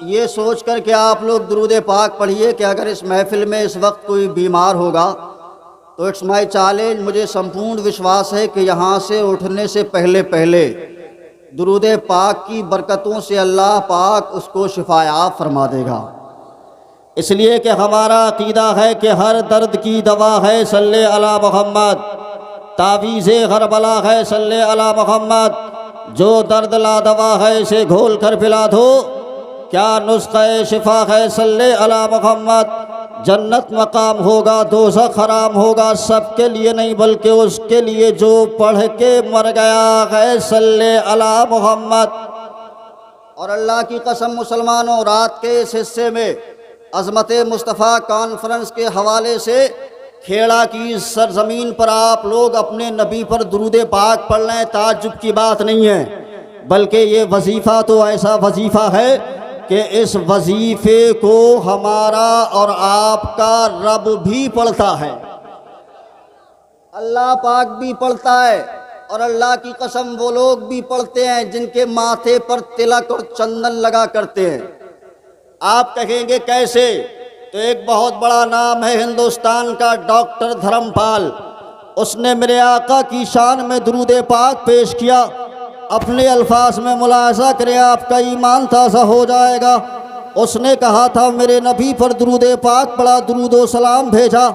ये सोच कर के आप लोग दुरूद पाक पढ़िए कि अगर इस महफिल में इस वक्त कोई बीमार होगा तो इट्स माई चैलेंज, मुझे संपूर्ण विश्वास है कि यहाँ से उठने से पहले पहले दुरूद पाक की बरकतों से अल्लाह पाक उसको शिफायाब फरमा देगा। इसलिए कि हमारा अकीदा है कि हर दर्द की दवा है सल्ले अला मोहम्मद, तावीज़े करबला है सल्ले अला मोहम्मद, जो दर्द ला दवा है इसे घोल कर पिला दो, क्या नुस्ख़ा शिफा है सल्ले अला मोहम्मद। जन्नत मकाम होगा, दोज़ख हराम होगा, सबके लिए नहीं बल्कि उसके लिए जो पढ़ के मर गया है सल्ले अला मोहम्मद। और अल्लाह की कसम मुसलमानों, रात के इस हिस्से में अज़मत मुस्तफ़ा कॉन्फ्रेंस के हवाले से खेड़ा की सरजमीन पर आप लोग अपने नबी पर दुरूद पाक पढ़ लें, ताज्जुब की बात नहीं है, बल्कि ये वजीफ़ा तो ऐसा वजीफ़ा है कि इस वजीफ़े को हमारा और आपका रब भी पढ़ता है, अल्लाह पाक भी पढ़ता है। और अल्लाह की कसम वो लोग भी पढ़ते हैं जिनके माथे पर तिलक और चंदन लगा करते हैं। आप कहेंगे कैसे? तो एक बहुत बड़ा नाम है हिंदुस्तान का, डॉक्टर धर्मपाल, उसने मेरे आका की शान में दुरूद पाक पेश किया। अपने अल्फाज में मुलाहजा करें, आपका ईमान ताज़ा हो जाएगा। उसने कहा था मेरे नबी पर दुरूद पाक पढ़ा, दुरूद व सलाम भेजा।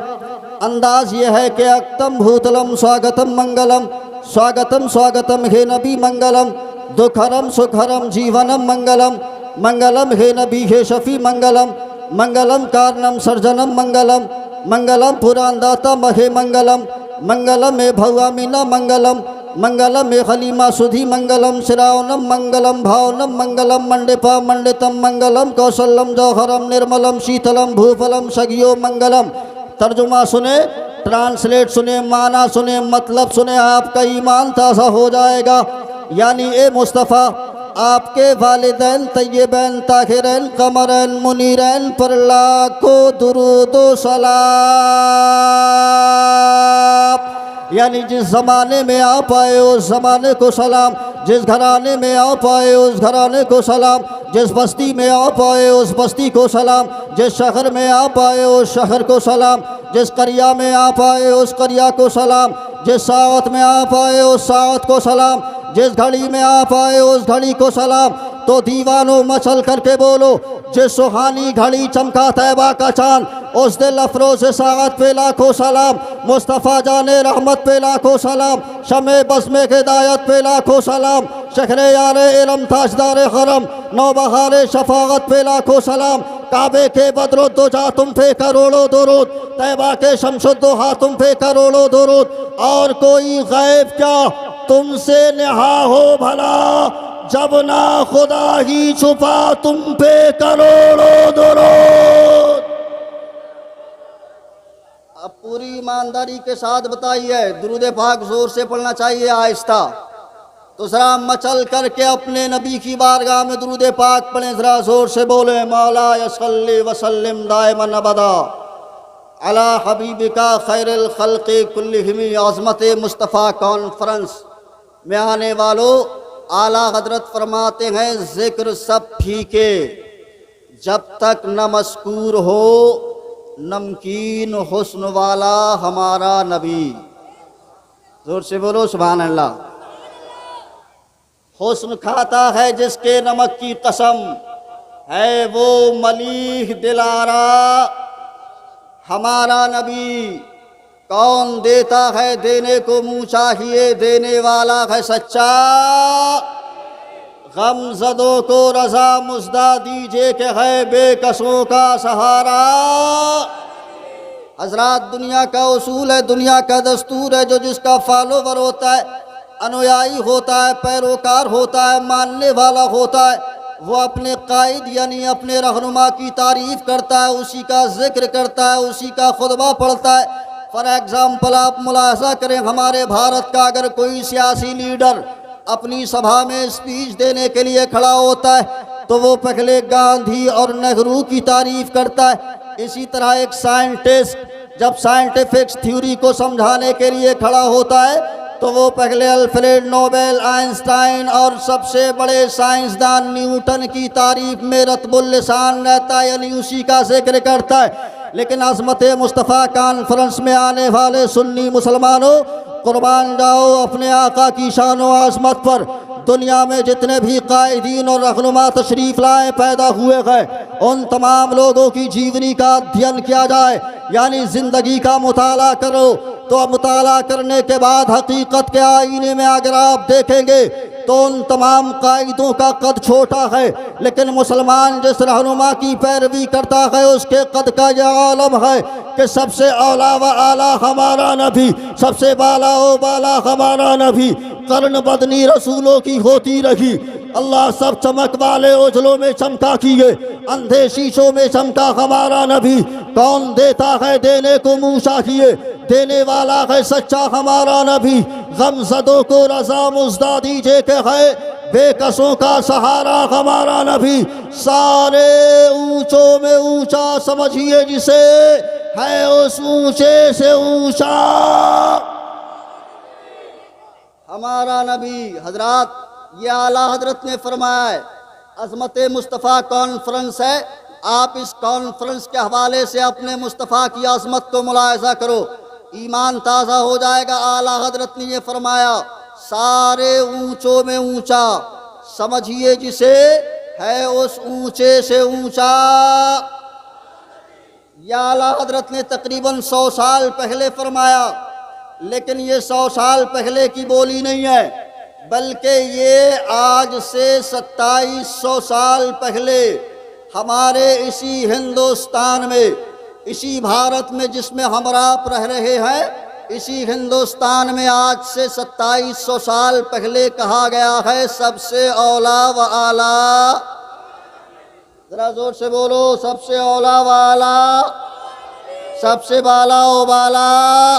अंदाज यह है कि अक्तम भूतलम स्वागतम मंगलम, स्वागतम स्वागतम हे नबी मंगलम, दुखरम सुखरम जीवनम मंगलम, मंगलम हे नबी हे शफी मंगलम, मंगलम कारणम सर्जनम मंगलम, मंगलम पुराणदाता महे मंगलम, मंगलम मे भवामीना मंगलम, मंगलम मे खलीमा सुधी मंगलम, श्रावणम मंगलम, भावनम मंगलम, मंडपा मंडितम मंगलम, कौशलम जौहरम निर्मलम, शीतलम भूफलम सगियो मंगलम। तर्जुमा सुने, ट्रांसलेट सुने, माना सुने, मतलब सुने, आपका ईमान ताज़ा हो जाएगा। यानी ए मुस्तफ़ा, आपके वालिदैन तय्यबैन ताहिरैन कमरैन मुनीरैन पर लाखों दुरूद व सलाम। यानी जिस ज़माने में आप आए उस ज़माने को सलाम, जिस घराने में आप आए उस घराने को सलाम, जिस बस्ती में आप आए उस बस्ती को सलाम, जिस शहर में आप आए उस शहर को सलाम, जिस करिया में आप आए उस करिया को सलाम, जिस सावत में आप आए उस सावत को सलाम, जिस घड़ी में आप आए उस घड़ी को सलाम। तो दीवानों मचल करके बोलो, जिस सुहानी घड़ी चमका तैबा का चांद, उस दिल अफरोज़ साअत पे लाखों सलाम, मुस्तफ़ा जाने रहमत पे लाखों सलाम, शमे बस्मे हिदायत पे लाखों सलाम, शहरे यारे इलम ताजदार हरम, नौबहारे शफाअत पे लाखों सलाम, काबे के बदरुद्दोजा तुम पे करोड़ों दुरूद, तैबा के शमशुद्दोहा तुम पे करोड़ों दुरूद। और कोई गैब क्या तुमसे नेहा हो भला, जब ना खुदा ही छुपा तुम पे करोड़ों दुरूद। अब पूरी ईमानदारी के साथ बताइए, दुरूद पाक जोर से पढ़ना चाहिए, आहिस्ता। दूसरा, मचल करके अपने नबी की बारगाह में दुरूद पाक पढ़ें, जरा जोर से बोले, मौला यसल्ली वसल्लिम दाइमन अबदा अला हबीबिका खैरुल खल्क़ि कुल्लिहिम। अज़मत मुस्तफ़ा कॉन्फ्रेंस में आने वालों, आला हजरत फरमाते हैं जिक्र सब फीके, जब तक न मस्कूर हो नमकीन हुस्न वाला हमारा नबी। जोर से बोलो सुभान अल्लाह। हुस्न खाता है जिसके नमक की कसम, है वो मलीह दिलारा हमारा नबी। कौन देता है देने को मुँह चाहिए, देने वाला है सच्चा। गमज़दों को रज़ा मुज़दा दीजिए कि है बेकसों का सहारा। हज़रात, दुनिया का उसूल है, दुनिया का दस्तूर है, जो जिसका फॉलोवर होता है, अनुयायी होता है, पैरोकार होता है, मानने वाला होता है, वो अपने कायद यानी अपने रहनुमा की तारीफ़ करता है, उसी का जिक्र करता है, उसी का खुतबा पढ़ता है। फॉर एग्ज़ाम्पल आप मुलाहजा करें, हमारे भारत का अगर कोई सियासी लीडर अपनी सभा में स्पीच देने के लिए खड़ा होता है तो वो पहले गांधी और नेहरू की तारीफ़ करता है। इसी तरह एक साइंटिस्ट जब साइंटिफिक थ्योरी को समझाने के लिए खड़ा होता है तो वो पहले अल्फ्रेड नोबेल, आइंस्टाइन और सबसे बड़े साइंसदान न्यूटन की तारीफ में रत्बुल लिसान रहता है, यानी उसी का जिक्र करता है। लेकिन अज़मत मुस्तफ़ा कॉन्फ्रेंस में आने वाले सुन्नी मुसलमानों, कुर्बान जाओ अपने आका की शान व आज़मत पर। दुनिया में जितने भी कायदीन और रहनुमा तशरीफ़ लाए पैदा हुए गए, उन तमाम लोगों की जीवनी का अध्ययन किया जाए, यानी ज़िंदगी का मुताला करो। तो मुताला करने के बाद हकीकत के आईने में अगर आप देखेंगे तो उन तमाम कायदों का कद छोटा है, लेकिन मुसलमान जिस रहनुमा की पैरवी करता है उसके कद का यह आलम है कि सबसे औला व आला हमारा नबी, सबसे बाला ओ बाला हमारा नबी, कर्न बदनी रसूलों की होती रही। अल्लाह सब चमक वाले उजलों में चमका किए, अंधे शीशों में चमका हमारा नबी। कौन देता है देने को मुँह चाहिए, देने वाला है सच्चा हमारा नबी। गमज़दों को रज़ा मुज़दा दीजिए के है बेकसों का सहारा हमारा नबी। सारे ऊंचों में ऊंचा समझिए जिसे, है उस ऊंचे से ऊंचा हमारा नबी। हजरात, ये आला हजरत ने फरमाया है, अज़मत मुस्तफ़ा कॉन्फ्रेंस है, आप इस कॉन्फ्रेंस के हवाले से अपने मुस्तफ़ा की अज़मत को मुलाहिज़ा करो, ईमान ताज़ा हो जाएगा। आला हजरत ने ये फरमाया, सारे ऊंचों में ऊंचा समझिए जिसे, है उस ऊंचे से ऊंचा। या आला हजरत ने तकरीबन 100 साल पहले फरमाया, लेकिन ये 100 साल पहले की बोली नहीं है, बल्कि ये आज से 2700 साल पहले हमारे इसी हिंदुस्तान में, इसी भारत में जिसमें हम आप रह रहे हैं, इसी हिंदुस्तान में आज से 2700 साल पहले कहा गया है सबसे औला व आला। जरा जोर से बोलो, सबसे औला व आला, सबसे बाला ओ बाला,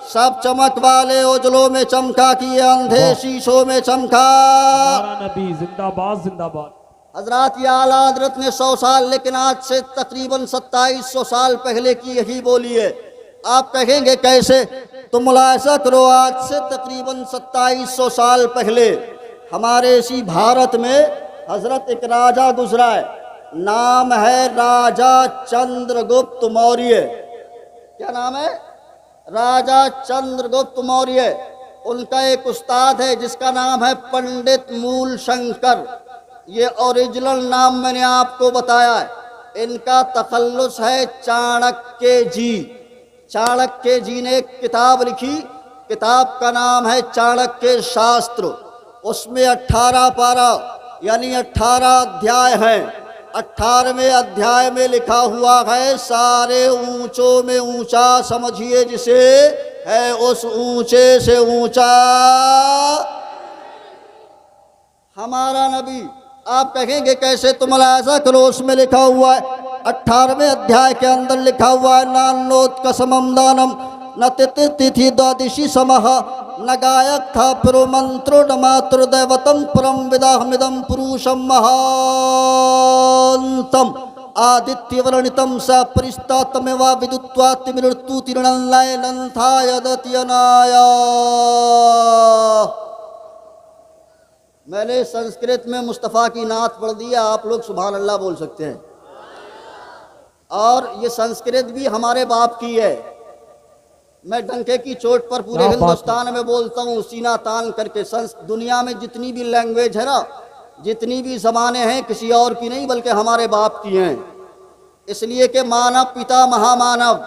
सब चमक वाले उजलों में चमका किए, अंधे शीशों में चमका हमारा नबी जिंदाबाद जिंदाबाद। हजरात, ये आला हजरत ने 100 साल, लेकिन आज से तकरीबन 2700 साल पहले की यही बोली है। आप कहेंगे कैसे? तो मुलाहिज़ा करो, आज से तकरीबन 2700 साल पहले हमारे इसी भारत में हजरत एक राजा गुजरा है, नाम है राजा चंद्रगुप्त मौर्य। क्या नाम है? राजा चंद्रगुप्त मौर्य। उनका एक उस्ताद है जिसका नाम है पंडित मूल शंकर। ये ओरिजिनल नाम मैंने आपको बताया है। इनका तखल्लुस है चाणक्य जी। चाणक्य जी ने एक किताब लिखी, किताब का नाम है चाणक्य शास्त्र। उसमें 18 पारा यानी 18 अध्याय हैं। 18वें अध्याय में लिखा हुआ है, सारे ऊंचों में ऊंचा समझिए जिसे, है उस ऊंचे से ऊंचा हमारा नबी। आप कहेंगे कैसे? तो मुलाहिज़ा करो, उसमें लिखा हुआ है 18वें अध्याय के अंदर लिखा हुआ है, नान्नोत्कसमं दानम न तिथि द्वादशी समः न गायक था पुरो मंत्रो न मातृ दैवतम परम विदाहमिदम पुरुषम महान्तम आदित्य वर्णितम स परिस्तातमेवा विदुत्वाति मृत्यु तिरणलय नंथाय दत्यनाया। मैंने संस्कृत में मुस्तफ़ा की नात पढ़ दी है, आप लोग सुभान अल्लाह बोल सकते हैं। और ये संस्कृत भी हमारे बाप की है। मैं डंके की चोट पर पूरे हिंदुस्तान में बोलता हूँ, सीना तान करके। दुनिया में जितनी भी लैंग्वेज है ना, जितनी भी ज़बानें हैं, किसी और की नहीं बल्कि हमारे बाप की हैं। इसलिए कि मानव पिता महामानव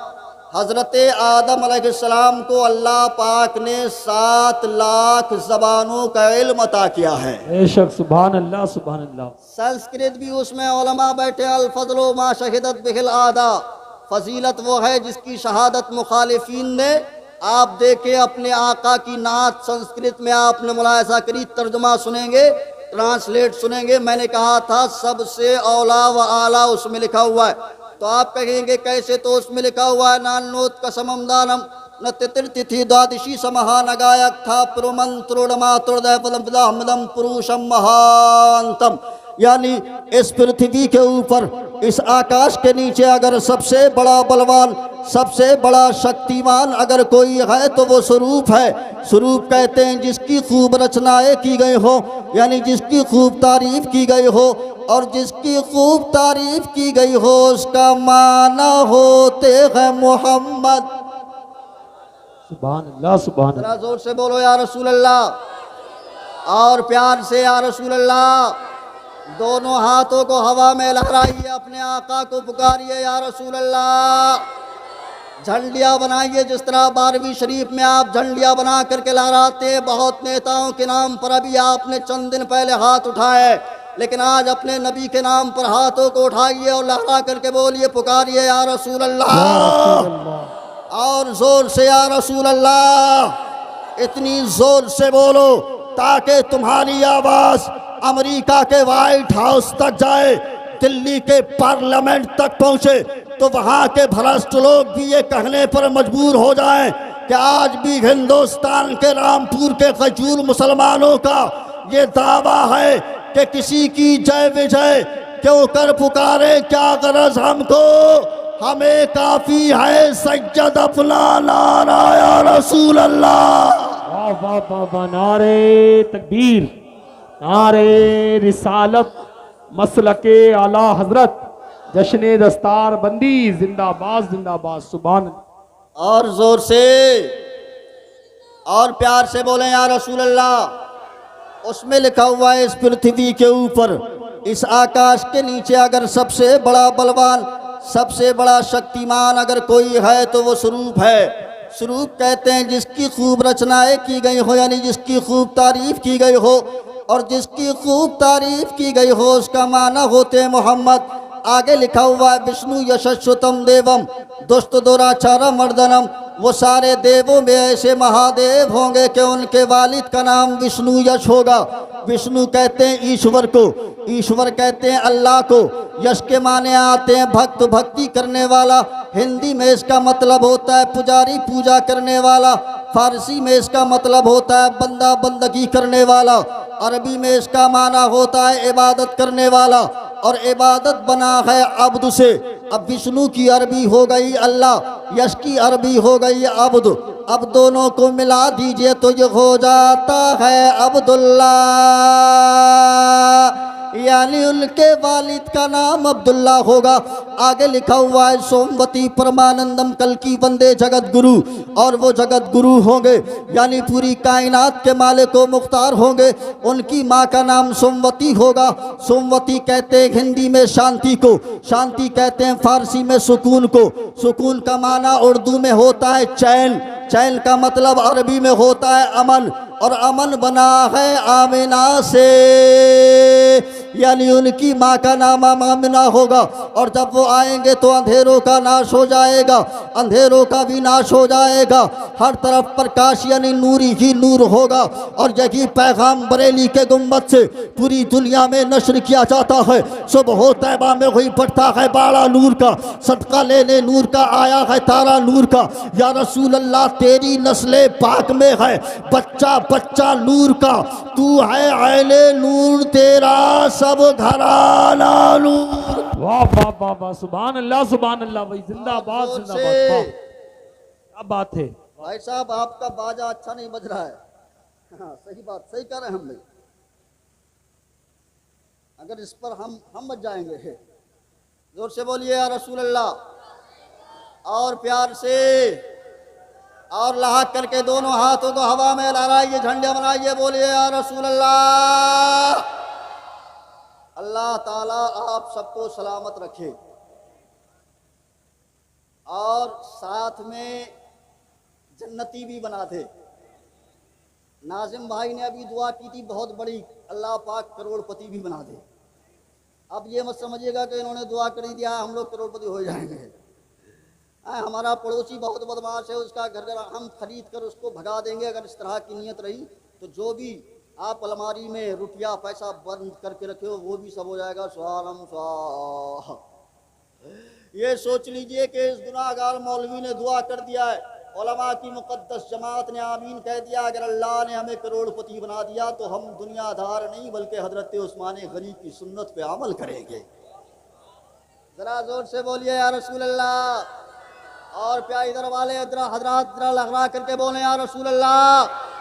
हज़रत आदम अलैहिस्सलाम को अल्लाह पाक ने 7 लाख ज़बानों का इल्म अता किया है। बेशक, सुभान अल्लाह सुभान अल्लाह। संस्कृत भी उसमें उलमा बैठे, अल फज़लो मा शहिदत बिहिल आदा। फजीलत वो है जिसकी शहादत मुखालिफीन ने। आप देखें अपने आका की नात संस्कृत में आपने मुलाहिज़ा करी, तर्जुमा सुनेंगे, ट्रांसलेट सुनेंगे। मैंने कहा था सबसे औला व आला उसमें लिखा हुआ है। तो आप कहेंगे कैसे? तो उसमें लिखा हुआ है, नान्नोत्कसमं दानम न तिथि द्वादशी समहा न गायक था पुरुमंत्रोडमात्रोदयपदम पुरुषम महान्तम। यानी इस पृथ्वी के ऊपर इस आकाश के नीचे अगर सबसे बड़ा बलवान, सबसे बड़ा शक्तिमान अगर कोई है तो वो स्वरूप है। स्वरूप कहते हैं जिसकी खूब रचनाएं की गई हो, यानी जिसकी खूब तारीफ की गई हो, और जिसकी खूब तारीफ की गई हो उसका माना होते हैं मोहम्मद। सुभान अल्लाह सुभान अल्लाह। जरा जोर से बोलो या रसूल अल्लाह, और प्यार से या रसूल अल्लाह। दोनों हाथों को हवा में लहराइए, अपने आका को पुकारिए या रसूल अल्लाह। झंडियाँ बनाइए जिस तरह 12वीं शरीफ में आप झंडियाँ बना करके लहराते हैं। बहुत नेताओं के नाम पर अभी आपने चंद दिन पहले हाथ उठाए, लेकिन आज अपने नबी के नाम पर हाथों को उठाइए और लहरा करके बोलिए, पुकारिए या रसूल अल्लाह। और जोर से या रसूल अल्लाह, इतनी जोर से बोलो ताकि तुम्हारी आवाज अमेरिका के व्हाइट हाउस तक जाए, दिल्ली के पार्लियामेंट तक पहुंचे, तो वहां के भ्रष्ट लोग भी ये कहने पर मजबूर हो जाएं कि आज भी हिंदुस्तान के रामपुर के खजूर मुसलमानों का ये दावा है कि किसी की जय विजय क्यों कर पुकारे, क्या गरज हमको, हमें काफी है सज्जद अपना नारा या रसूल अल्लाह। वाह वाह वाह वाह। नारे तकबीर, नारे रिसालत, मसलके आला हजरत, जश्न दस्तार बंदी जिंदाबाद जिंदाबाद। सुभान। और जोर से और प्यार से बोले या रसूल अल्लाह। उसमें लिखा हुआ है इस पृथ्वी के ऊपर, इस आकाश के नीचे अगर सबसे बड़ा बलवान, सबसे बड़ा शक्तिमान अगर कोई है तो वो स्वरूप है। स्वरूप कहते हैं जिसकी खूब रचनाएं की गई हो, यानी जिसकी खूब तारीफ की गई हो, और जिसकी खूब तारीफ की गई हो उसका माना होते हैं मोहम्मद। आगे लिखा हुआ है विष्णु यशस्वतम देवम दुष्ट दुराचारम मर्दनम। वो सारे देवों में ऐसे महादेव होंगे कि उनके वालिद का नाम विष्णु यश होगा। विष्णु कहते हैं ईश्वर को, ईश्वर कहते हैं अल्लाह को। यश के माने आते हैं भक्त, भक्ति करने वाला। हिंदी में इसका मतलब होता है पुजारी, पूजा करने वाला। फारसी में इसका मतलब होता है बंदा, बंदगी करने वाला। अरबी में इसका माना होता है इबादत करने वाला, और इबादत बना है अब्द से। अब विष्णु की अरबी हो गई अल्लाह, यश की अरबी हो गई अब्द। अब दोनों को मिला दीजिए तो ये हो जाता है अब्दुल्लाह, यानी उनके वालिद का नाम अब्दुल्ला होगा। आगे लिखा हुआ है सोमवती परमानंदम कल्कि वंदे जगत गुरु, और वो जगत गुरु होंगे यानी पूरी कायनात के मालिक व मुख्तार होंगे। उनकी माँ का नाम सोमवती होगा। सोमवती कहते हैं हिंदी में शांति को, शांति कहते हैं फारसी में सुकून को। सुकून का माना उर्दू में होता है चैन, चैन का मतलब अरबी में होता है अमन, और अमन बना है आमिना से, यानी उनकी माँ का नाम आमिना होगा। और जब वो आएंगे तो अंधेरों का नाश हो जाएगा, अंधेरों का भी नाश हो जाएगा। हर तरफ प्रकाश यानी नूरी ही नूर होगा। और यही पैगाम बरेली के गुम्बद से पूरी दुनिया में नश्र किया जाता है। सुबह तैबा में वही पड़ता है बाड़ा नूर का, सदका लेने नूर का आया है तारा नूर का। या रसूल अल्लाह तेरी नस्ले पाक में है बच्चा बच्चा नूर का, तू है ऐने नूर तेरा सब घराना नूर। वाह वाह वाह वाह। सुभान अल्लाह सुभान अल्लाह। भाई जिंदाबाद जिंदाबाद। वाह क्या बात है भाई साहब, आपका बाजा अच्छा नहीं बज रहा है। हाँ सही बात, सही कह रहे हैं हम भाई। अगर इस पर हम बच जाएंगे। जोर से बोलिए या रसूल अल्लाह, और प्यार से और लहाक करके दोनों हाथों को हवा में लहराइए, झंडे बनाइए, बोलिए या रसूल अल्लाह। अल्लाह ताला आप सबको सलामत रखे, और साथ में जन्नती भी बना दे। नाजिम भाई ने अभी दुआ की थी बहुत बड़ी, अल्लाह पाक करोड़पति भी बना दे। अब ये मत समझिएगा कि इन्होंने दुआ कर दिया हम लोग करोड़पति हो जाएंगे। हमारा पड़ोसी बहुत बदमाश है, उसका घर घर हम खरीद कर उसको भगा देंगे। अगर इस तरह की नीयत रही तो जो भी आप अलमारी में रुपया पैसा बंद करके रखे हो वो भी सब हो जाएगा। स्वालम स्वाहा। ये सोच लीजिए कि इस गुनाहगार मौलवी ने दुआ कर दिया है, उलमा की मुक़द्दस जमात ने आमीन कह दिया। अगर अल्लाह ने हमें करोड़पति बना दिया तो हम दुनियादार नहीं बल्कि हजरत उस्मान गनी की सुन्नत पे अमल करेंगे। जरा जोर से बोलिए या रसूल अल्लाह। और प्यार इधर वाले हजरात जरा लहरा करके बोले या रसूल अल्लाह।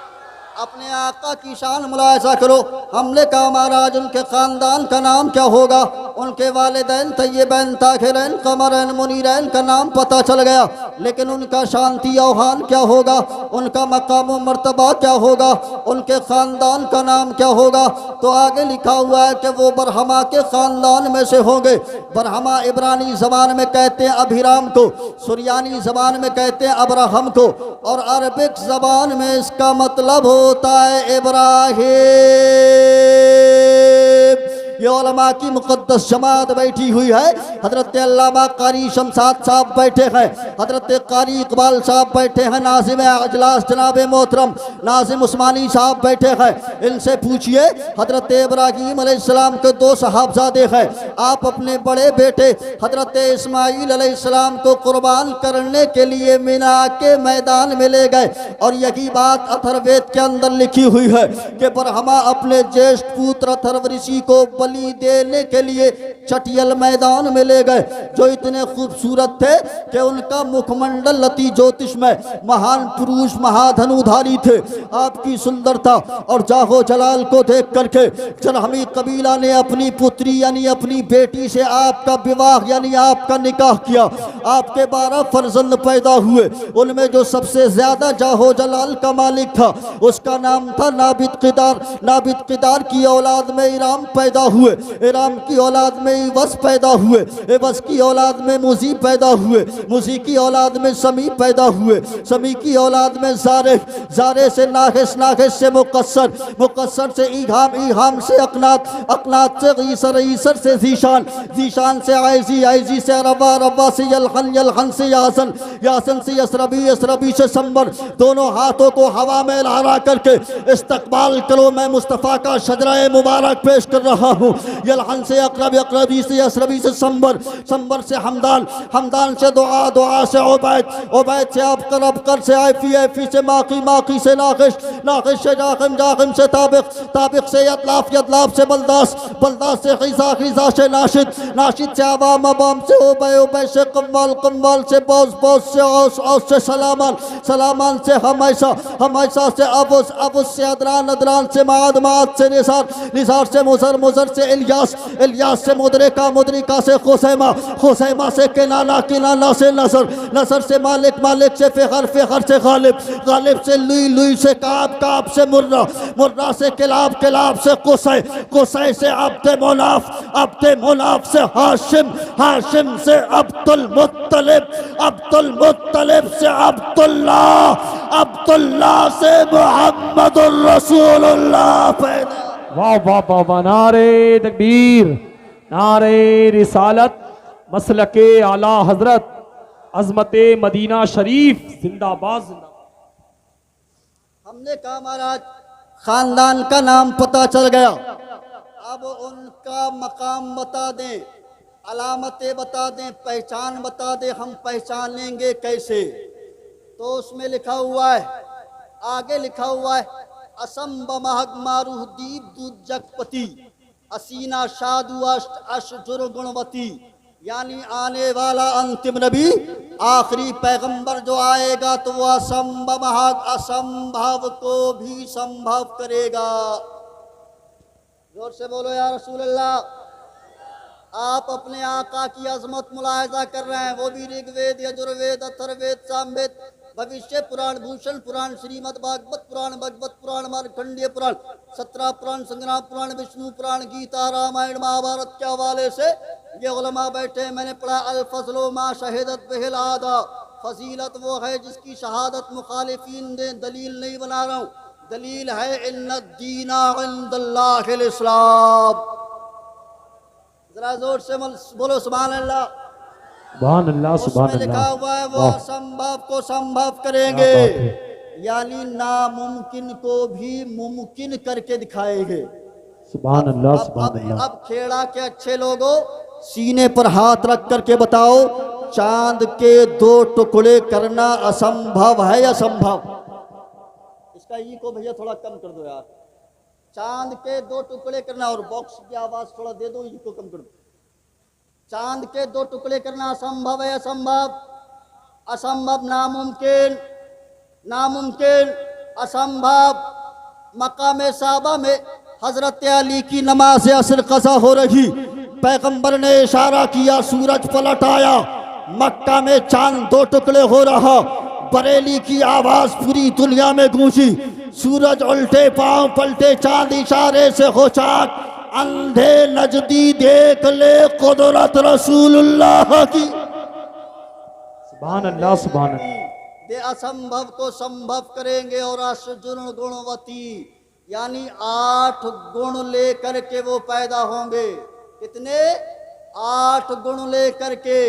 अपने आका की शान मुलायजा करो। हमने कहा महाराज उनके ख़ानदान का नाम क्या होगा? उनके वालिदैन तय्यबैन ताहिरैन कमरैन मुनीरैन का नाम पता चल गया, लेकिन उनका शांति औहान क्या होगा? उनका मकाम व मर्तबा क्या होगा? उनके ख़ानदान का नाम क्या होगा? तो आगे लिखा हुआ है कि वो बरहमा के ख़ानदान में से होंगे। बरहमा इब्रानी ज़बान में कहते हैं अभिराम को, सुरयानी ज़बान में कहते हैं अब्राहम को, और अरबिक ज़बान में इसका मतलब होता है इब्राहिम। ये उलमा की मुक़द्दस जमात बैठी हुई है। हज़रत अल्लामा कारी शमसाद साहब बैठे हैं, हज़रत कारी इकबाल साहब बैठे हैं, नाज़िम अजलास जनाब मोहतरम नाज़िम उस्मानी साहब बैठे हैं। इनसे पूछिए, हज़रत इब्राहीम अलैहिस्सलाम के दो साहबजादे हैं। आप अपने बड़े बेटे हज़रत इस्माईल अलैहिस्सलाम को कुर्बान करने के लिए मिना के मैदान में ले गए, और यही बात अथर्ववेद के अंदर लिखी हुई है कि बरहमा अपने ज्येष्ठ पुत्र अथर्वऋषि को बलि देने के लिए चटियल मैदान में ले गए, जो इतने खूबसूरत थे कि उनका मुखमंडल लती ज्योतिष में महान पुरुष महाधनुधारी थे। आपकी सुंदरता और जाहो जलाल को देख करके जरहमी कबीला ने अपनी पुत्री यानी अपनी बेटी से आपका विवाह यानी आपका निकाह किया। आपके 12 फर्जंद पैदा हुए, उनमें जो सबसे ज्यादा जाहो जलाल का मालिक था उसका नाम था नाबिद किदार। नाबिद किदार की औलाद में इराम पैदा हुए, इराम की औलाद में इवस पैदा हुए, इवस की औलाद में मुजी पैदा हुए, मुजी की औलाद में समी पैदा हुए, समी की औलाद में जारे, जारे से नाहिस, नाहिस से मुकस्सर, मुकस्सर से ईहाम, ईहाम से अकनात, अकनात से ईसर, ईसर से जीशान, जीशान से आयजी, आयजी से रवा, रवा से यलहन, यलहन से यासन, यासन से यसरबी, यसरबी से संबर। दोनों हाथों को हवा में लहरा करके इस्तकबाल करो, मैं मुस्तफ़ा का शजरा मुबारक पेश कर रहा हूँ। यलहन से अकरब, अकरबी से यसरबी से संबर, संबर से हमदान, हमदान से दुआ, दुआ से उबैद, उबैद से अबकर, अबकर से आयफी, आयफी से माकी, माकी से नाखिश, नाखिश से जाकिम, जाकिम से ताबिक, ताबिक से यतलाफ, यतलाफ से बलदास, बलदास से खिजा, खिजा से नाशिद, नाशिद से अवाम, अवाम से उबै, उबै से कम्वाल, कम्वाल से बौस, बौस से औस, औस से सलामान, सलामान से हमेशा, हमेशा से अबुस, अबुस से अदरान, अदरान से माद, माद से निसार, निसार से मुजर, मुजर से इलियास, इलियास से मुदरिका, मुदरिका से खुसैमा, खुसैमा से किनाना, किनाना से नसर, नसर से मालिक, मालिक से फ़िखर, फ़िखर से गालिब, गालिब से लुई, लुई से काब, काब से मुर्रा, मुर्रा से किलाब, किलाब से कुसै, कुसै से अब्द मुनाफ, अब्द मुनाफ से हाशिम, हाशिम से अब्दुल मुत्तलिब, अब्दुल मुत्तलिब से अब्दुल्लाह, अब्दुल्लाह से मुहम्मदुर रसूलुल्लाह पैदा। वाह वाह वाह वाह, नारे तकबीर, नारे रिसालत, मसलके आला हजरत, अजमते मदीना शरीफ जिंदाबाद, जिंदाबाद। हमने कहा महाराज खानदान का नाम पता चल गया, अब उनका मकाम बता दें, अलामतें बता दें, पहचान बता दें, हम पहचान लेंगे कैसे? तो उसमें लिखा हुआ है, आगे लिखा हुआ है, असम बमहग मारूह दीप दूध जगपति, असीना शादु अष्ट अशजुर गुणवती, यानी आने वाला अंतिम नबी, आखिरी पैगंबर जो आएगा तो वह असंभव, असंभव को भी संभव करेगा। जोर से बोलो या रसूल अल्लाह। आप अपने आका की अजमत मुलाहिजा कर रहे हैं, वो भी ऋग्वेद, यजुर्वेद, अथर्ववेद, सामवेद, भविष्य पुराण, भूषण पुराण, श्रीमद् भागवत पुराण, भगवत पुराण, मार्कंडेय पुराण, 17 पुराण, संग्राम पुराण, विष्णु पुराण, गीता, रामायण, महाभारत के हवाले से ये उलमा बैठे। मैंने पढ़ा अल फजलो मा शहीदत बिहिल आदा, फजीलत वो है जिसकी शहादत मुखालिफीन दे, दलील नहीं बना रहा हूँ, दलील है इन्नद्दीना इंदल्लाहिल इस्लाम। जरा जोर से बोलो सुभान अल्लाह। सुभान अल्लाह, सुभान उसमें लिखा अल्लाह। हुआ है वो असंभव को संभव करेंगे, यानी नामुमकिन को भी मुमकिन करके दिखाएंगे। सुभान अल्लाह, सुभान अल्लाह। अब खेड़ा के अच्छे लोगों सीने पर हाथ रख करके बताओ, चांद के 2 टुकड़े करना असंभव है या संभव? इसका ई को भैया थोड़ा कम कर दो यार। चांद के 2 टुकड़े करना, और बॉक्स की आवाज थोड़ा दे दो, ई को कम कर दो। चांद के दो टुकड़े करना असंभव है, असंभव, असंभव, नामुमकिन, नामुमकिन, असंभव। मकाम साबा में हजरत अली की नमाज असर कज़ा हो रही, पैगंबर ने इशारा किया, सूरज पलट आया, मक्का में चांद दो टुकड़े हो रहा, बरेली की आवाज पूरी दुनिया में गूंजी, सूरज उल्टे पांव पलटे, चांद इशारे से हो चाक, अंधे नजदी देख ले कुदरत रसूलुल्लाह की। सुभान अल्लाह, सुभान अल्लाह। दे असंभव को संभव करेंगे और अशजुन गुणवती, यानी 8 गुण लेकर के वो पैदा होंगे। कितने? 8 गुण लेकर के,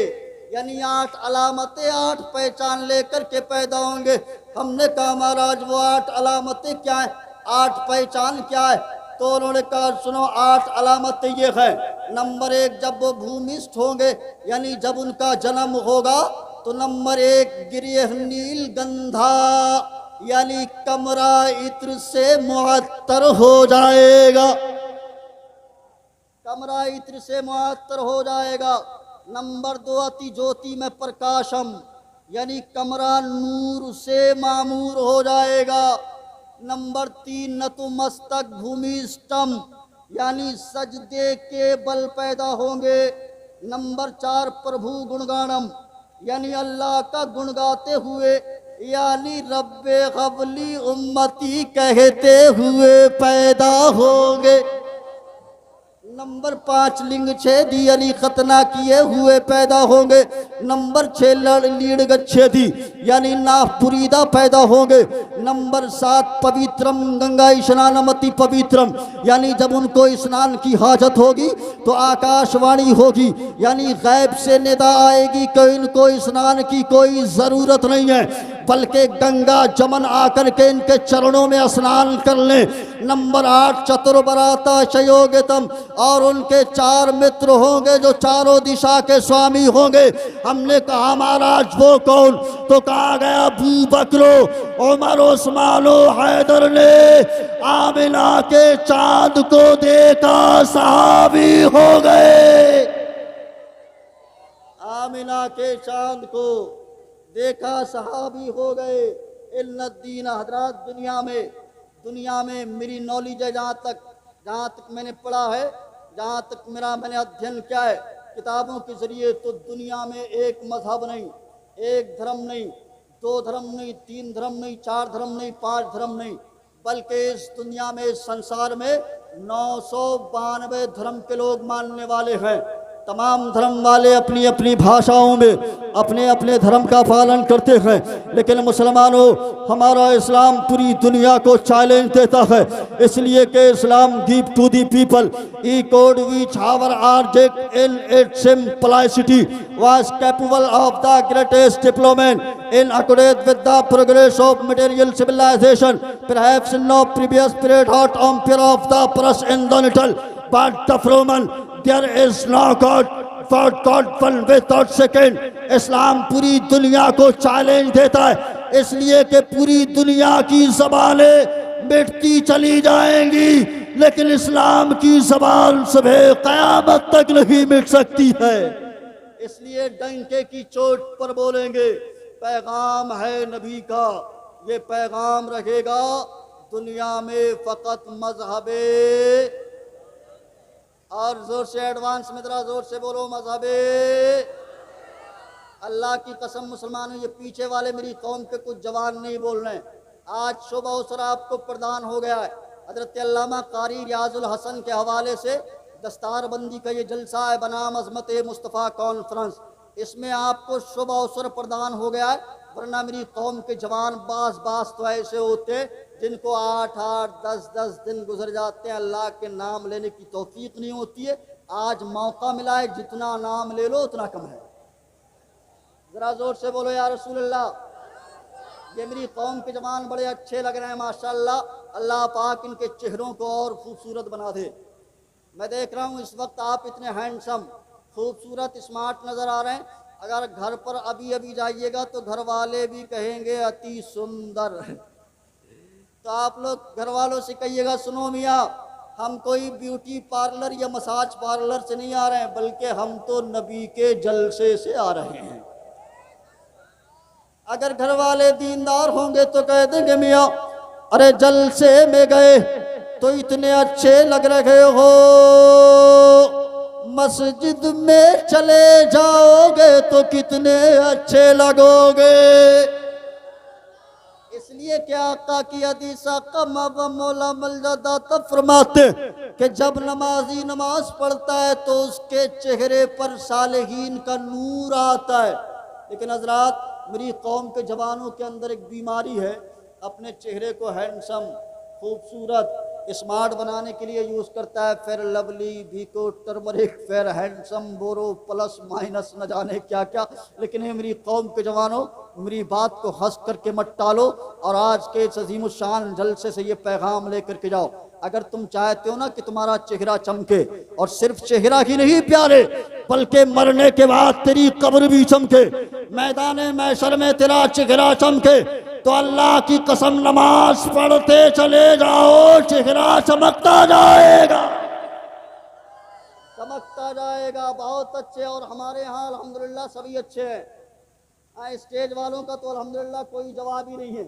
यानी 8 अलामतें, 8 पहचान लेकर के पैदा होंगे। हमने कहा महाराज वो 8 अलामतें क्या है, 8 पहचान क्या है? तो उन्होंने कहा सुनो 8 अलामतें ये है। नंबर 1, जब वो भूमिष्ठ होंगे, यानी जब उनका जन्म होगा, तो नंबर 1 गिरिह नील गंधा, यानी कमरा इत्र से मुअत्तर हो जाएगा, कमरा इत्र से मुअत्तर हो जाएगा। नंबर 2 अति ज्योति में प्रकाशम, यानी कमरा नूर से मामूर हो जाएगा। नंबर 3 नतु मस्तक भूमिष्टम, यानी सजदे के बल पैदा होंगे। नंबर 4 प्रभु गुणगानम, यानी अल्लाह का गुण गाते हुए, यानी रब्बे गबली उम्मती कहते हुए पैदा होंगे। नंबर 5 लिंग छेदी, यानी खतना किए हुए पैदा होंगे। नंबर 6 लीड़ गच्छेदी, यानी नाफ पुरीदा पैदा होंगे। नंबर 7 पवित्रम गंगा स्नानमति पवित्रम, यानी जब उनको स्नान की हाजत होगी तो आकाशवाणी होगी, यानी गैब से निदा आएगी कि इनको स्नान की कोई ज़रूरत नहीं है, बल्कि गंगा जमन आकर के इनके चरणों में स्नान कर ले। नंबर 8 चतुर्बराता शयोगतम, और उनके 4 मित्र होंगे जो चारों दिशा के स्वामी होंगे। हमने कहा महाराज वो कौन? तो कहा गया अबू बकरो, उमर, उस्मानो, हैदर ने आमिना के चांद को देखा, सहाबी हो गए। आमिना के चांद को देखा, सहाबी हो गए। इल्लद्दीन हजरात, दुनिया में मेरी नॉलेज है, जहाँ तक मैंने पढ़ा है, जहाँ तक मैंने अध्ययन किया है किताबों के जरिए, तो दुनिया में एक मजहब नहीं, एक धर्म नहीं, 2 धर्म नहीं, 3 धर्म नहीं, 4 धर्म नहीं, 5 धर्म नहीं, बल्कि इस दुनिया में, इस संसार में 992 धर्म के लोग मानने वाले हैं। तमाम धर्म वाले अपनी अपनी भाषाओं में अपने अपने धर्म का पालन करते हैं, लेकिन मुसलमानों, हमारा इस्लाम पूरी दुनिया को चैलेंज देता है, इसलिए कि Islam give to the people a code which our object in its simplicity was capable of the greatest development in accordance with the progress of material civilisation, perhaps in no previous period or empire of the Persian and the Natal, but the Roman, there is no God for God one without second। इस्लाम पूरी दुनिया को challenge देता है, इसलिए कि पूरी दुनिया की ज़बानें मिटती चली जाएंगी, लेकिन इस्लाम की ज़बान सुबह क़यामत तक नहीं मिट सकती है। इसलिए डंके की चोट पर बोलेंगे, पैगाम है नबी का, ये पैगाम रहेगा दुनिया में फ़कत मजहबे, और जोर से एडवांस में जरा जोर से बोलो, मजहबे। अल्लाह की कसम मुसलमानों, ये पीछे वाले मेरी कौम के कुछ जवान नहीं बोल रहे हैं। आज शुभ अवसर आपको प्रदान हो गया है, हजरत अल्लामा कारी रियाजुल हसन के हवाले से दस्तारबंदी का ये जलसा है बनाम अज़मत मुस्तफ़ा कॉन्फ्रेंस, इसमें आपको शुभ अवसर प्रदान हो गया है। वरना मेरी कौम के जवान बास तो ऐसे होते जिनको 8-8, 10-10 दिन गुजर जाते हैं, अल्लाह के नाम लेने की तौफीक नहीं होती है। आज मौका मिला है, जितना नाम ले लो उतना कम है। जरा जोर से बोलो या रसूल अल्लाह। ये मेरी कौम के जवान बड़े अच्छे लग रहे हैं माशाल्लाह, अल्लाह पाक इनके चेहरों को और खूबसूरत बना दे। मैं देख रहा हूँ इस वक्त आप इतने हैंडसम, खूबसूरत, स्मार्ट नज़र आ रहे हैं। अगर घर पर अभी जाइएगा तो घर वाले भी कहेंगे अति सुंदर। तो आप लोग घर वालों से कहिएगा, सुनो मियाँ, हम कोई ब्यूटी पार्लर या मसाज पार्लर से नहीं आ रहे हैं, बल्कि हम तो नबी के जलसे से आ रहे हैं। अगर घर वाले दीनदार होंगे तो कह देंगे मियाँ अरे जलसे में गए तो इतने अच्छे लग रहे हो, मस्जिद में चले जाओगे तो कितने अच्छे लगोगे। इसलिए क्या आका की हदीस आका मौला मलदा तब फरमाते कि जब नमाजी नमाज पढ़ता है तो उसके चेहरे पर सालेहीन का नूर आता है। लेकिन हजरात, मेरी कौम के जवानों के अंदर एक बीमारी है, अपने चेहरे को हैंडसम, खूबसूरत, स्मार्ट बनाने के लिए यूज़ करता है फेयर लवली, वीको, टर्मरिक, फेयर हैंडसम, बोरो, प्लस माइनस, न जाने क्या क्या। लेकिन ये मेरी कौम के जवानों, मेरी बात को हंस करके मत टालो और आज के इस अजीमुशान जलसे से ये पैगाम लेकर के जाओ। अगर तुम चाहते हो ना कि तुम्हारा चेहरा चमके, और सिर्फ चेहरा ही नहीं प्यारे, बल्कि मरने के बाद तेरी कब्र भी चमके, मैदान महशर में तेरा चेहरा चमके, तो अल्लाह की कसम नमाज पढ़ते चले जाओ, चेहरा चमकता जाएगा, चमकता जाएगा। बहुत अच्छे। और हमारे यहाँ अल्हम्दुलिल्लाह सभी अच्छे हैं। स्टेज वालों का तो अल्हम्दुलिल्लाह कोई जवाब ही नहीं है।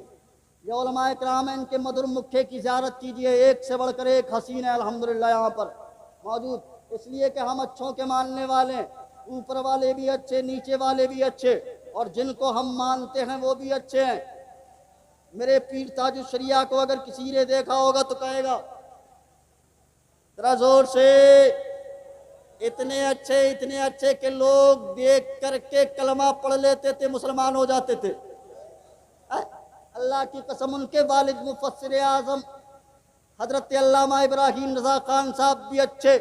ये उलमाए किराम है, इनके मधुर मुखे की ज़ियारत कीजिए, एक से बढ़कर एक हसीन है अल्हम्दुलिल्लाह यहाँ पर मौजूद। इसलिए कि हम अच्छों के मानने वाले हैं, ऊपर वाले भी अच्छे, नीचे वाले भी अच्छे, और जिनको हम मानते हैं वो भी अच्छे हैं। मेरे पीर ताजुल शरिया को अगर किसी ने देखा होगा तो कहेगा जरा जोर से, इतने अच्छे कि लोग देख करके कलमा पढ़ लेते थे, मुसलमान हो जाते थे। अल्लाह की कसम, उनके वालिद मुफस्सिर आज़म हजरत अल्लामा इब्राहिम रज़ा खान साहब भी अच्छे,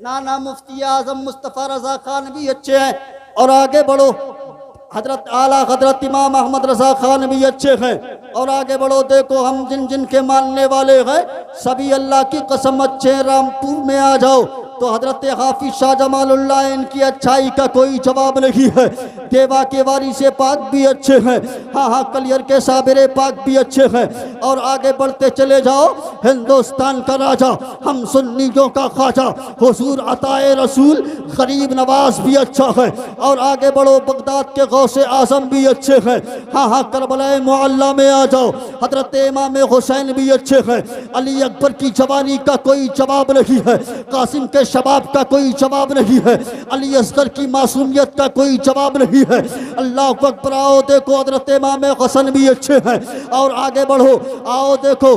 नाना मुफ्ती आज़म मुस्तफ़ा रज़ा खान भी अच्छे हैं। और आगे बढ़ो, हजरत इमाम अहमद रज़ा खान भी अच्छे हैं। और आगे बढ़ो, देखो हम जिन जिन के मानने वाले हैं सभी अल्लाह की कसम अच्छे हैं। रामपुर में आ जाओ तो हजरत हाफिज शाह जमालुल्लाह, इनकी अच्छाई का कोई जवाब नहीं है। देवा के वारी से पाक भी अच्छे हैं, हाँ, कलियर के साबिरे पाक भी अच्छे हैं। और आगे बढ़ते चले जाओ, हिंदुस्तान का राजा, हम सुन्नियों का ख्वाजा, हुजूर अताए रसूल गरीब नवाज भी अच्छा है। और आगे बढ़ो, बगदाद के गौसे आजम भी अच्छे हैं, हाँ, करबला मुअल्ला में आ जाओ, हजरत इमाम हुसैन भी अच्छे हैं। अली अकबर की जवानी का कोई जवाब नहीं है, कासिम के शबाब का कोई जवाब नहीं है, अली असगर की मासूमियत का कोई जवाब नहीं है। अल्लाह अकबर। आओ देखो, हजरत इमाम हसन भी अच्छे हैं। और आगे बढ़ो, आओ देखो,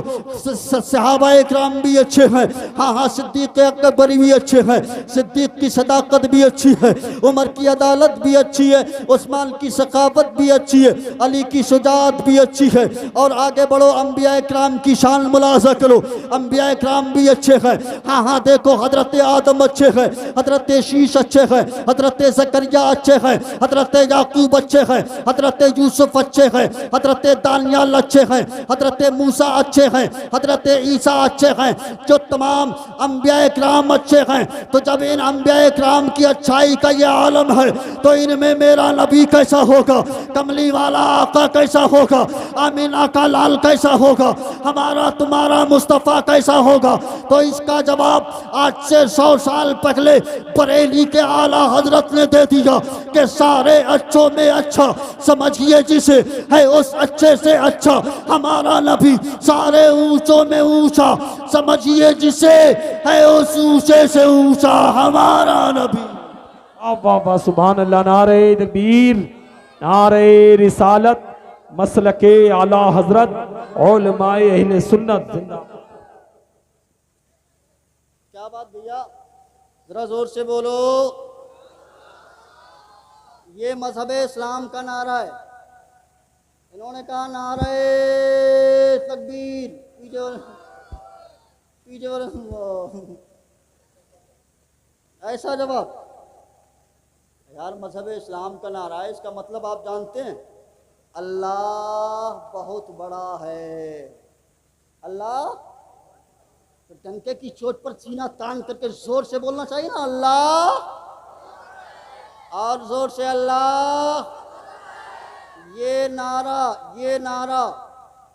सहाबा इकराम भी अच्छे हैं, हाँ, सिद्दीक अकबर भी अच्छे हैं, सिद्दीक की सदाकत भी अच्छी है, उमर की अदालत भी अच्छी है, उस्मान की सखावत भी अच्छी है, अली की शुजाअत भी अच्छी है। और आगे बढ़ो, अंबिया इकराम की शान मुलाजा करो, अंबिया इकराम भी अच्छे हैं, हाँ, देखो, हजरत आदम अच्छे हैं, हजरत शीश अच्छे हैं, हजरत जकरिया अच्छे हैं, हजरत याकूब अच्छे हैं, हजरत यूसुफ अच्छे हैं, हजरत दानियाल अच्छे हैं, हजरत मूसा अच्छे हैं, हजरत ईसा अच्छे हैं, जो तमाम अंबिया इकराम अच्छे हैं। तो जब इन अंबिया इकराम की अच्छाई का ये आलम है, तो इनमें मेरा नबी कैसा होगा, कमली वाला आका कैसा होगा, आमीना का लाल कैसा होगा, हमारा तुम्हारा मुस्तफ़ा कैसा होगा। तो इसका जवाब आज से 100 साल पहले बरेली के आला हजरत ने दे दिया कि सारे अच्छों में अच्छा समझिए जिसे, है उस अच्छे से अच्छा हमारा नबी, सारे ऊंचों में ऊंचा समझिए जिसे, है उस ऊंचे से ऊंचा हमारा नबी। वाह, सुभान अल्लाह। नारे तकबीर, नारे रिसालत, मसलके आला हजरत, उलमाए अहले सुन्नत जिंदाबाद। क्या बात भैया, जरा जोर से बोलो। ये मजहब इस्लाम का नारा है। इन्होंने कहा नारे तकबीर, पीछे ऐसा जवाब। यार मजहब इस्लाम का नारा है, इसका मतलब आप जानते हैं, अल्लाह बहुत बड़ा है। अल्लाह, तो डंके की चोट पर सीना तान करके जोर से बोलना चाहिए ना, अल्लाह, और जोर से अल्लाह। ये नारा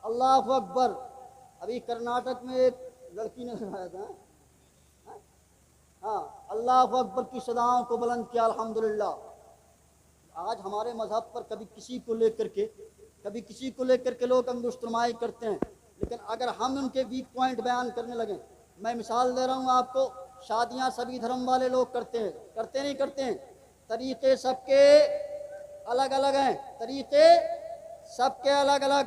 अल्लाह अकबर। अभी कर्नाटक में एक लड़की ने सुनाया था, हाँ, अल्लाह अकबर की सदाओं को बुलंद किया अल्हम्दुलिल्लाह। आज हमारे मजहब पर कभी किसी को लेकर के लोग अंगुष्टनुमाई करते हैं, लेकिन अगर हम उनके वीक पॉइंट बयान करने लगे, मैं मिसाल दे रहा हूँ आपको, शादियाँ सभी धर्म वाले लोग करते हैं, करते नहीं करते हैं, तरीक़े सबके अलग अलग हैं, तरीक़े सबके अलग अलग।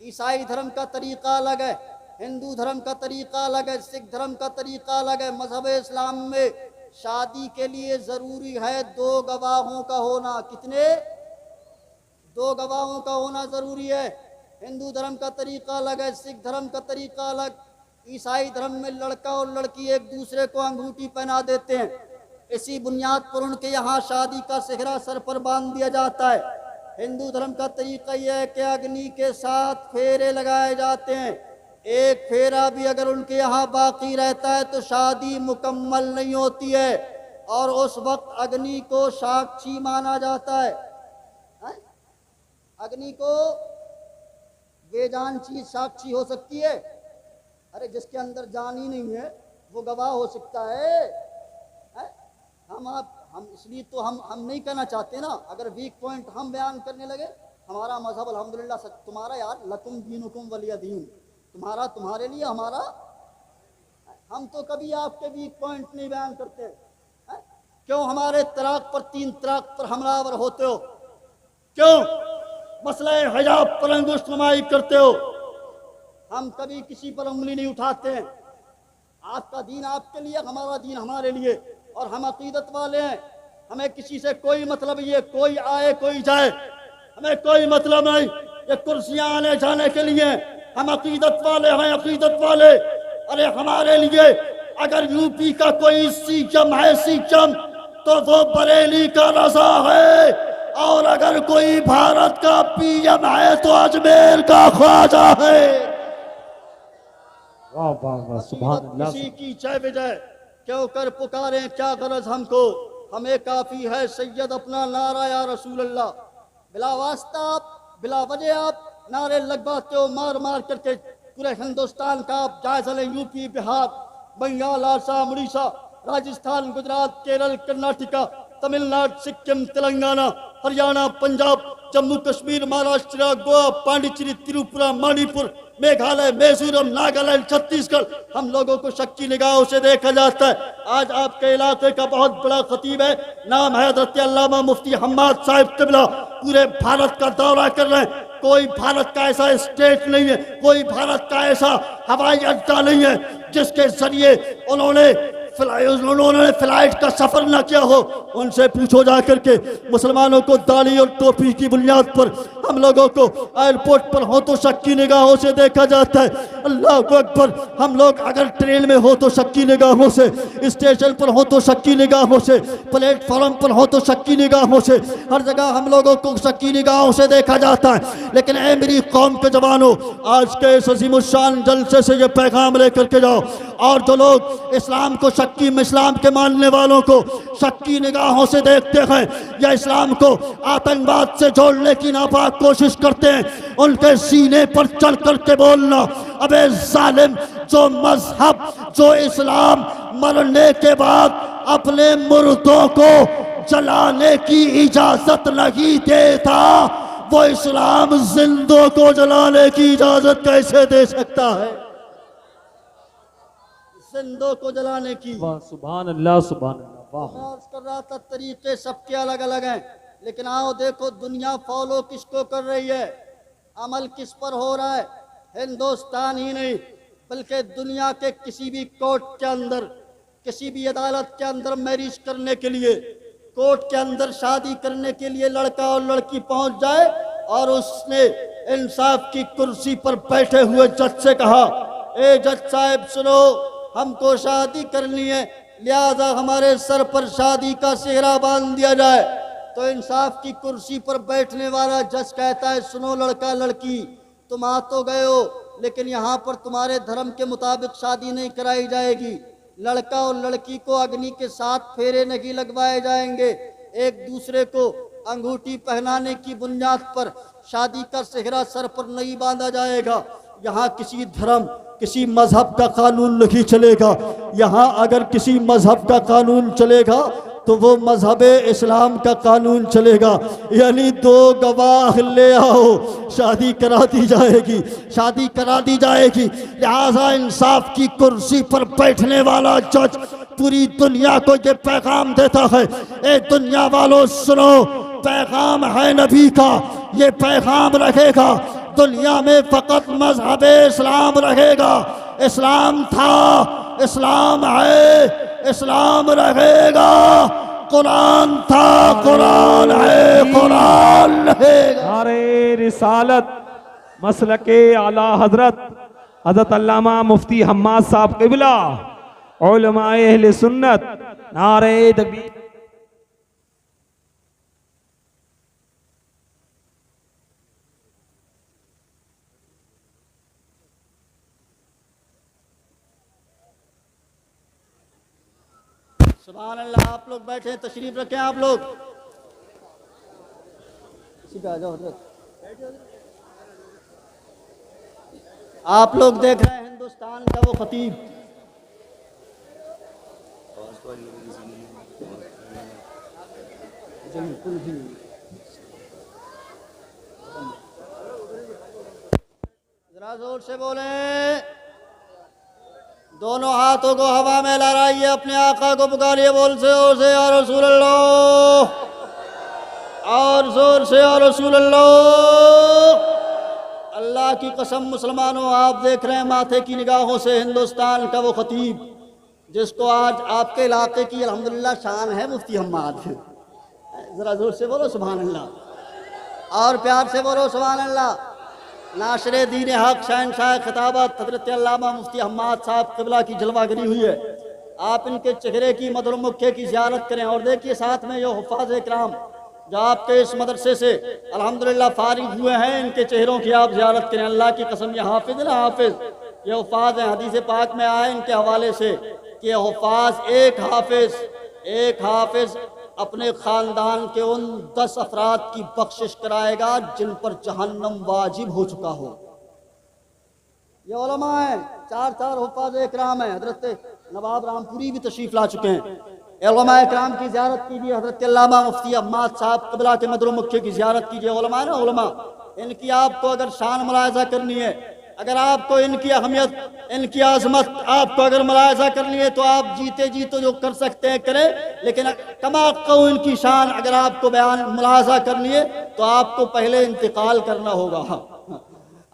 ईसाई धर्म का तरीक़ा अलग है, हिंदू धर्म का तरीक़ा अलग है, सिख धर्म का तरीक़ा अलग है। मज़हब इस्लाम में शादी के लिए ज़रूरी है 2 गवाहों का होना। कितने? 2 गवाहों का होना ज़रूरी है। हिंदू धर्म का तरीक़ा अलग है, सिख धर्म का तरीक़ा अलग। ईसाई धर्म में लड़का और लड़की एक दूसरे को अंगूठी पहना देते हैं, इसी बुनियाद पर उनके यहाँ शादी का सेहरा सर पर बांध दिया जाता है। हिंदू धर्म का तरीक़ा यह है कि अग्नि के साथ फेरे लगाए जाते हैं, एक फेरा भी अगर उनके यहाँ बाकी रहता है तो शादी मुकम्मल नहीं होती है, और उस वक्त अग्नि को साक्षी माना जाता है। अग्नि को बेजान चीज साक्षी हो सकती है? अरे जिसके अंदर जान ही नहीं है वो गवाह हो सकता है? हम इसलिए तो हम नहीं कहना चाहते ना। अगर वीक पॉइंट हम बयान करने लगे, हमारा मजहब अल्हम्दुलिल्लाह तुम्हारा यार लकुम दीनुकुम वलिया दीन, तुम्हारा तुम्हारे लिए, हमारा। हम तो कभी आपके वीक पॉइंट नहीं बयान करते। क्यों हमारे तलाक पर 3 तलाक पर हमलावर होते हो? क्यों मसला हिजाब पर अंगुष्टनुमाई करते हो? हम कभी किसी पर उंगली नहीं उठाते हैं। आपका दीन आपके लिए, हमारा दीन हमारे लिए, और हम अकीदत वाले हैं। हमें किसी से कोई मतलब, ये कोई आए कोई जाए, हमें कोई मतलब नहीं। ये कुर्सियां आने जाने के लिए, हम अकीदत वाले हैं, अकीदत वाले। अरे हमारे लिए अगर यूपी का कोई सीएम है, सीएम, तो वो बरेली का रजा है, और अगर कोई भारत का पीएम है तो अजमेर का ख्वाजा है। वाह वाह वाह, सुभान अल्लाह। किसी की जय विजय क्यों कर पुकारें, क्या गरज हमको, हमें काफी है सैयद अपना नारा या रसूल अल्लाह। बिला वास्ता आप, बिला वजह आप नारे लगवाते हो, मार मार करके पूरे हिंदुस्तान का आप जायजा लें। यूपी, बिहार, बंगाल, आसाम, उड़ीसा, राजस्थान, गुजरात, केरल, कर्नाटका, तमिलनाडु, सिक्किम, तेलंगाना, हरियाणा, पंजाब, जम्मू कश्मीर, महाराष्ट्र, गोवा, पांडिचेरी, त्रिपुरा, मणिपुर, मेघालय, मिजोरम, नागालैंड, छत्तीसगढ़, हम लोगों को शक की निगाहों से देखा जाता है। आज आपके इलाके का बहुत बड़ा खतीब है, नाम है हज़रत अल्लामा मुफ्ती हम्माद साहिब क़िबला, पूरे भारत का दौरा कर रहे हैं। कोई भारत का ऐसा स्टेट नहीं है, कोई भारत का ऐसा हवाई अड्डा नहीं है जिसके जरिए उन्होंने फ्लाइट का सफर न किया हो। उनसे पूछो जाकर के, मुसलमानों को दाढ़ी और टोपी की बुनियाद पर हम लोगों को एयरपोर्ट पर हो तो शक की निगाहों से देखा जाता है। अल्लाह अकबर। हम लोग अगर ट्रेन में हो तो शक की निगाहों से, स्टेशन पर हो तो शक की निगाहों से, प्लेटफॉर्म पर हो तो शक की निगाहों से, हर जगह हम लोगों को शक की निगाहों से देखा जाता है। लेकिन ऐ मेरी कौम के जवानों, आज के इस अज़ीमुश्शान जलसे से ये पैगाम लेकर के जाओ, और जो लोग इस्लाम को इस्लाम के मानने वालों को शक की निगाहों से देखते हैं या इस्लाम को आतंकवाद से जोड़ने की नापाक कोशिश करते हैं, उनके सीने पर चढ़ करके बोलना, अबे जालिम, जो मजहब, जो इस्लाम मरने के बाद अपने मुर्दों को जलाने की इजाजत नहीं देता, वो इस्लाम जिंदों को जलाने की इजाजत कैसे दे सकता है? जिंदों को जलाने की। सुभान अल्लाह, सुभान अल्लाह। वाह, कर रहा था, तरीके सबके अलग अलग हैं, लेकिन आओ देखो दुनिया फॉलो किसको कर रही है, अमल किस पर हो रहा है। हिंदुस्तान ही नहीं बल्कि दुनिया के किसी भी कोर्ट के अंदर, किसी भी अदालत के अंदर मैरिज करने के लिए, कोर्ट के अंदर शादी करने के लिए लड़का और लड़की पहुंच जाए और उसने इंसाफ की कुर्सी पर बैठे हुए जज से कहा, ए जज साहब सुनो, हमको शादी करनी है, लिहाजा हमारे सर पर शादी का सेहरा बांध दिया जाए, तो इंसाफ की कुर्सी पर बैठने वाला जज कहता है, सुनो लड़का लड़की, तुम आ तो गए हो, लेकिन यहाँ पर तुम्हारे धर्म के मुताबिक शादी नहीं कराई जाएगी। लड़का और लड़की को अग्नि के साथ फेरे नहीं लगवाए जाएंगे, एक दूसरे को अंगूठी पहनाने की बुनियाद पर शादी का सेहरा सर पर नहीं बांधा जाएगा। यहाँ किसी धर्म, किसी मजहब का कानून नहीं चलेगा। यहाँ अगर किसी मजहब का कानून चलेगा तो वो मजहब इस्लाम का कानून चलेगा। यानी दो गवाह ले आओ, शादी करा दी जाएगी, शादी करा दी जाएगी। लिहाजा इंसाफ की कुर्सी पर बैठने वाला जज पूरी दुनिया को ये पैगाम देता है, ए दुनिया वालों सुनो, पैगाम है नबी का, ये पैगाम रहेगा। दुनिया में फकत मजहब इस्लाम रहेगा। इस्लाम था, इस्लाम है, इस्लाम रहेगा। कुरान था, कुरान है, कुरान रहेगा। नारे रिसालत मसलके आला हजरत अल्लामा मुफ्ती हम्माद साहब क़िबला, उलमाए अहले सुन्नत, नारे तकबीर। सुभान अल्लाह। आप लोग बैठे, तशरीफ रखें आप लोग। इसी पे आ जाओ हजरत। आप लोग देख रहे हैं हिंदुस्तान का वो खतीब, जरा जोर से बोले, दोनों हाथों को हवा में लहराइए, अपने आका को पुकारिए, बोल से और से या रसूल अल्लाह, और जोर से या रसूल अल्लाह। अल्लाह की कसम मुसलमानों, आप देख रहे हैं माथे की निगाहों से हिंदुस्तान का वो खतीब जिसको आज आपके इलाके की अल्हम्दुलिल्लाह शान है, मुफ्ती हम्माद। जरा जोर से बोलो सुभान अल्लाह, और प्यार से बोलो सुभान अल्लाह। नाशरे दीन हक शहनशाह खिताबत हज़रत अल्लामा मुफ्ती हम्माद साहब क़िबला की जलवागरी हुई है। आप इनके चेहरे की मदर मुक्के की ज़ियारत करें, और देखिए साथ में ये हुफ़ाज़ इकराम जो आपके इस मदरसे से अल्हम्दुलिल्लाह फारिग हुए हैं, इनके चेहरों की आप ज़ियारत करें। अल्लाह की कसम, ये हाफिज़ ना हाफिज़, ये हुफ़ाज़ हैं। हदीस पाक में आए इनके हवाले से कि हुफ़ाज़ एक हाफिज़ अपने ख़ानदान के उन 10 अफराद की बख्शिश कराएगा जिन पर जहन्नम वाजिब हो चुका हो। ये उलमा हैं, 4 हुफ़ाज़ इकराम हैं। हज़रत नवाब रामपुरी भी तशरीफ़ ला चुके हैं। उलमा इकराम की ज़ियारत कीजिए, हज़रत अल्लामा मुफ्ती हम्माद साहब क़िबला के मदर मुक्के की ज़ियारत कीजिए। उलमा है ना, उलमा, इनकी आपको अगर शान मुलाहिज़ा करनी है, अगर आपको इनकी अहमियत, इनकी आज़मत आपको अगर मुलाहिज़ा करनी है, तो आप जीते जी तो जो कर सकते हैं करें, लेकिन कमा को इनकी शान अगर आपको बयान मुलाहिज़ा करनी है तो आपको पहले इंतकाल करना होगा।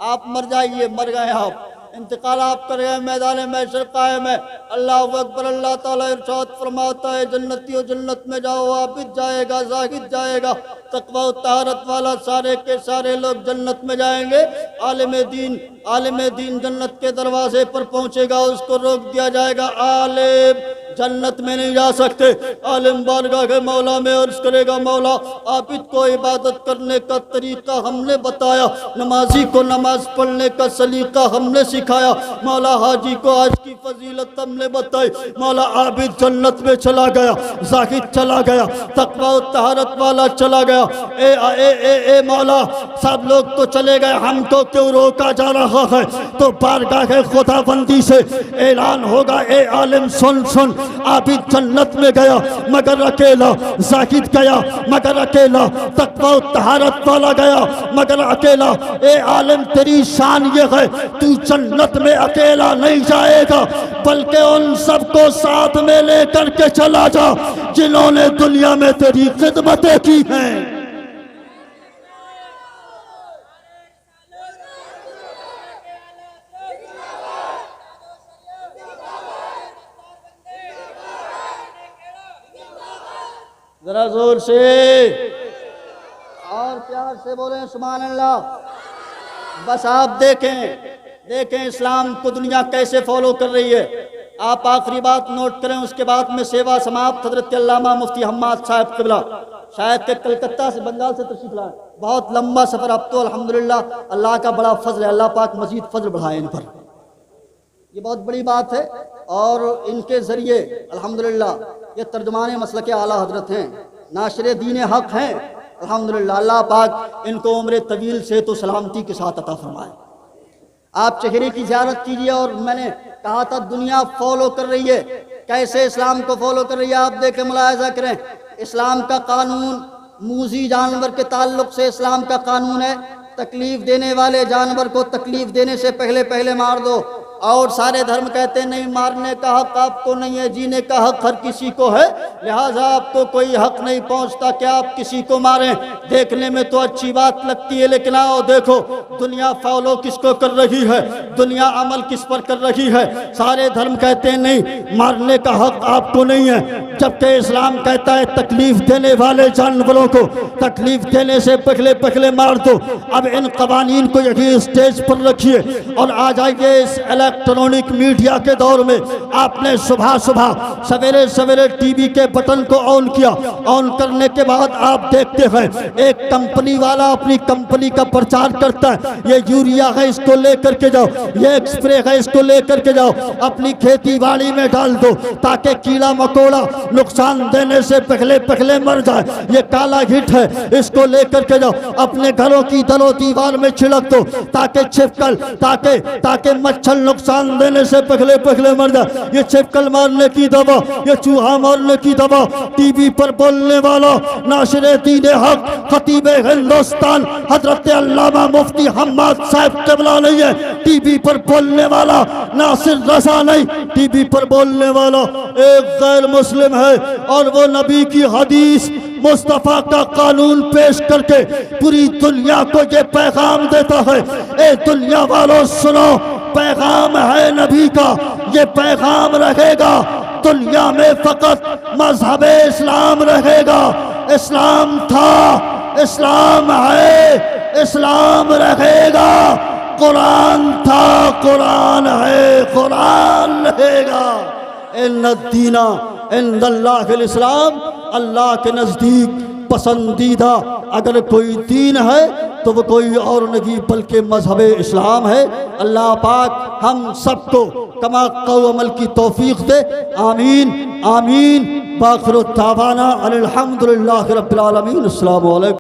आप मर जाइए, मर गए आप, इंतकाल आप कर गए, मैदान महशर कायम है। अल्लाह अकबर। अल्लाह ताला इरशाद फरमाता है, जन्नतियों जन्नत में जाओ, आबिद जाएगा, जाहिद जाएगा, तकवा तहारत वाला सारे के सारे लोग जन्नत में जाएंगे। आलिम दीन जन्नत के दरवाजे पर पहुंचेगा, उसको रोक दिया जाएगा, आलिम जन्नत में नहीं जा सकते। आलिम बारगाह के मौला में अर्ज करेगा, मौला आबिद को इबादत करने का तरीका हमने बताया, नमाजी को नमाज पढ़ने का सलीका हमने सिखाया, मौला हाजी को आज की फजीलत हमने बताई। मौला आबिद जन्नत में चला गया, जाहिद चला गया, तकवा तहारत वाला चला गया। ए मौला, सब लोग तो चले गए, हमको क्यों रोका जा रहा है? तो बारगाह खुदाबंदी से ऐलान होगा, ए आलिम सुन सुन, आबिद जन्नत में गया मगर अकेला, जाहिद गया मगर अकेला, तकवा तहारत वाला गया मगर अकेला। ए आलिम, तेरी शान ये है, तू जन्नत में अकेला नहीं जाएगा, बल्कि उन सबको साथ में लेकर के चला जा जिन्होंने दुनिया में तेरी खिदमतें की हैं। जरा जोर से और प्यार से बोलें सुभान अल्लाह। बस आप देखें इस्लाम को दुनिया कैसे फॉलो कर रही है। आप आखिरी बात नोट करें, उसके बाद में सेवा समाप्त। हज़रत अल्लामा मुफ्ती हम्माद साहब क़िबला शायद के कलकत्ता से, बंगाल से तशरीफ लाए, बहुत लंबा सफ़र। अब तो अल्हम्दुलिल्लाह अल्लाह का बड़ा फजल है, अल्लाह पाक मजीद फजल बढ़ाए इन पर, ये बहुत बड़ी बात है। और इनके ज़रिए अल्हम्दुलिल्लाह ये तर्जुमाने मसलके आला हजरत हैं, नाशरे दीन हक हैं। अल्हम्दुलिल्लाह अल्लाह पाक इनको उम्र तवील से तो सलामती के साथ अता फरमाए। आप चेहरे की ज़ियारत कीजिए। और मैंने कहा था दुनिया फॉलो कर रही है, कैसे इस्लाम को फॉलो कर रही है आप देखें, मुलाहिजा करें। इस्लाम का कानून मूजी जानवर के ताल्लुक से इस्लाम का कानून है, तकलीफ देने वाले जानवर को तकलीफ देने से पहले पहले मार दो। और सारे धर्म कहते हैं नहीं, मारने का हक आपको नहीं है, जीने का हक हर किसी को है, लिहाजा आपको कोई हक नहीं पहुंचता कि आप किसी को मारें। देखने में तो अच्छी बात लगती है, लेकिन आओ देखो दुनिया फॉलो किसको कर रही है, दुनिया अमल किस पर कर रही है। सारे धर्म कहते हैं नहीं, मारने का हक आपको नहीं है, जबकि इस्लाम कहता है तकलीफ देने वाले जानवरों को तकलीफ देने से पहले पहले मार दो। अब इन कवानीन को यही स्टेज पर रखिए और आ जाइए इस इलेक्ट्रॉनिक मीडिया के दौर में। आपने सुबह सुबह सवेरे सवेरे टीवी के बटन को ऑन किया, ऑन करने के बाद आप देखते हैं एक कंपनी वाला अपनी कंपनी का प्रचार करता है, ये यूरिया है इसको लेकर के जाओ, ये स्प्रे है इसको लेकर के जाओ, अपनी खेती बाड़ी में डाल दो ताकि कीड़ा मकोड़ा नुकसान देने से पहले पहले मर जाए। ये काला हिट है, इसको लेकर के जाओ, अपने घरों की दलो दीवार में छिड़क दो ताकि छिपकल ताकि मच्छर नुकसान देने से पहले पहले मर जाए। ये छिपकल मारने की दवा, ये चूहा मारने की दवा। टीवी पर बोलने वाला नासिर दीन हक खतीब हिंदुस्तान हजरत अल्लामा मुफ्ती हम्माद साहब क़िबला नहीं है, टीवी पर बोलने वाला नासिर रज़ा नहीं, टीवी पर बोलने वाला एक गैर मुस्लिम है और वो नबी की हदीस मुस्तफ़ा का कानून पेश करके पूरी दुनिया को ये पैगाम देता है, ए दुनिया वालों सुनो, पैगाम है नबी का, ये पैगाम रहेगा दुनिया में फकत मजहब इस्लाम रहेगा। इस्लाम था, इस्लाम है, इस्लाम रहेगा। कुरान था, कुरान है, कुरान रहेगा। इन्नद्दीना इंदल्लाहिल इस्लाम, अल्लाह के नज़दीक पसंदीदा अगर कोई दीन है तो वो कोई और नहीं बल्कि मजहब इस्लाम है। अल्लाह पाक हम सबको कमा कौ अमल की तौफीक दे, आमीन आमीन। बाखिर दावाना अनिल हम्दुलिल्लाहि रब्बिल आलमीन। अस्सलामु अलैकुम।